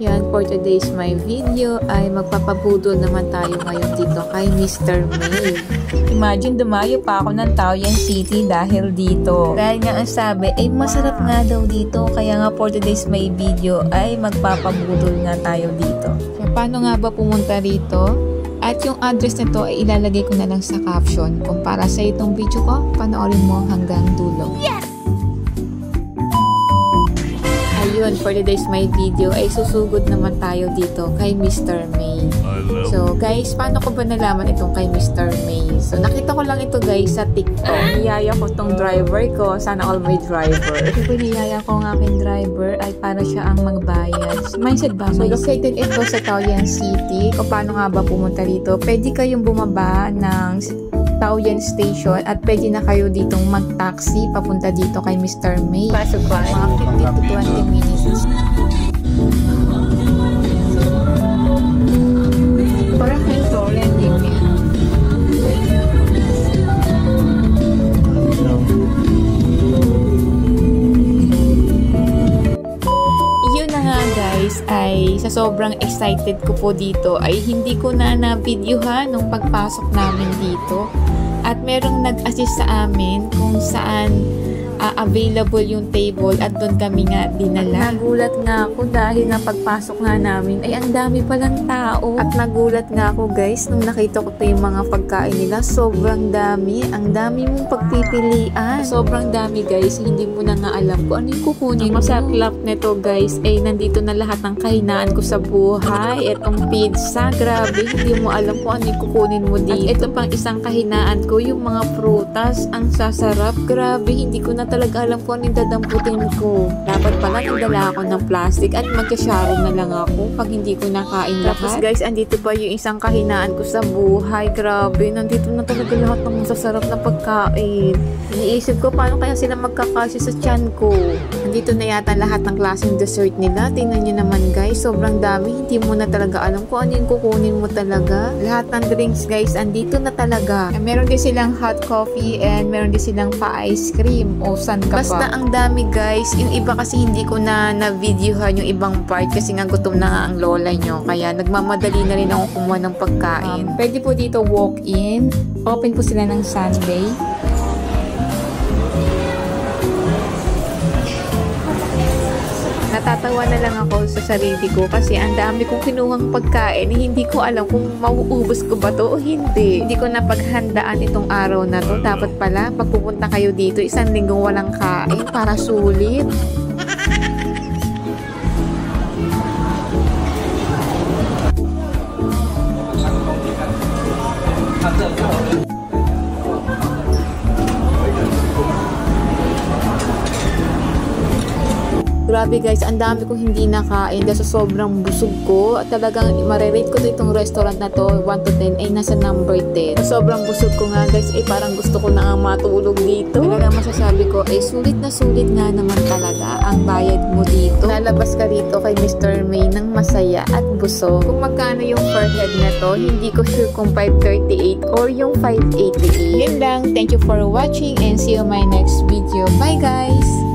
Yan, for today's my video ay magpapabudol naman tayo ngayon dito kay Mr. May. Imagine dumayo pa ako ng Taoyuan City dahil dito. Dahil nga ang sabi ay masarap nga daw dito, kaya nga for today's my video ay magpapabudol nga tayo dito. So, paano nga ba pumunta rito? At yung address nito ay ilalagay ko na lang sa caption. Kung para sa itong video ko, panoorin mo hanggang dulo. Yes! Ayun, for today's my video ay susugod naman tayo dito kay Mr. May. So guys, paano ko ba nalaman itong kay Mr. May? So nakita ko lang ito guys sa TikTok. Niyaya ko tong driver ko. Sana all my driver. Kasi niyaya ko ang aking driver ay para siya ang magbayad. Mindset ba? So located ito sa Taoyuan City. O paano nga ba pumunta rito? Pwede kayong bumaba ng Taoyuan Station at pwede na kayo ditong mag-taxi papunta dito kay Mr. May. Pasok ba? Mga 15 to 20 minutes. Parang ito, landing me. Yun na nga guys, ay sa sobrang excited ko po dito ay hindi ko na na-videohan nung pagpasok namin dito. At merong nag-assist sa amin kung saan available yung table at doon kami nga dinala. Nagulat nga ako dahil nga pagpasok nga namin ay ang dami palang tao. At nagulat nga ako guys nung nakita ko ito yung mga pagkain nila. Sobrang dami. Ang dami mong pagpipilian. Sobrang dami guys. Hindi mo na nga alam kung ano yung kukunin mo. Sa club nito guys ay nandito na lahat ng kahinaan ko sa buhay. Itong pizza. Grabe. Hindi mo alam kung ano yung kukunin mo dito. At ito pang isang kahinaan ko. Yung mga prutas. Ang sasarap. Grabe. Hindi ko na talaga alam kung ano yung dadamputin ko. Dapat pala nagdala ako ng plastic at magka-sharing na lang ako pag hindi ko nakain lahat. Tapos guys, andito pa yung isang kahinaan ko sa buhay. Grabe, nandito na talaga lahat ng masasarap na pagkain. Iniisip ko paano kaya sila magkakasya sa tiyan ko. Nandito na yata lahat ng klaseng dessert nila. Tingnan nyo naman guys, sobrang dami. Hindi mo na talaga alam kung ano yung kukunin mo talaga. Lahat ng drinks guys, andito na talaga. Meron din silang hot coffee and meron din silang pa-ice cream. O saan ka basta ba? Ang dami guys. Yung iba kasi hindi ko na-videohan yung ibang part kasi nga gutom na nga ang lola nyo. Kaya nagmamadali na rin ako kumuha ng pagkain. Pwede po dito walk-in. Open po sila ng Sunday. Natatawa na lang ako sa sarili ko kasi ang dami kong kinuhang pagkain. Hindi ko alam kung mauubos ko ba to o hindi. Hindi ko napaghandaan itong araw na to. Dapat pala, pag pupunta kayo dito, isang linggong walang kain para sulit. Grabe guys, ang dami kong hindi nakain dahil sa sobrang busog ko. At talagang marirate ko itong restaurant na to 1 to 10 ay nasa number 10. Sa sobrang busog ko nga guys ay parang gusto ko na nga matulog dito. Talagang masasabi ko ay sulit na sulit nga naman talaga ang bayad mo dito. Lalabas ka dito kay Mr. May ng masaya at busog. Kung magkano yung per head na to, hindi ko sure kung 538 or yung 588. Yun lang. Thank you for watching and see you in my next video. Bye guys!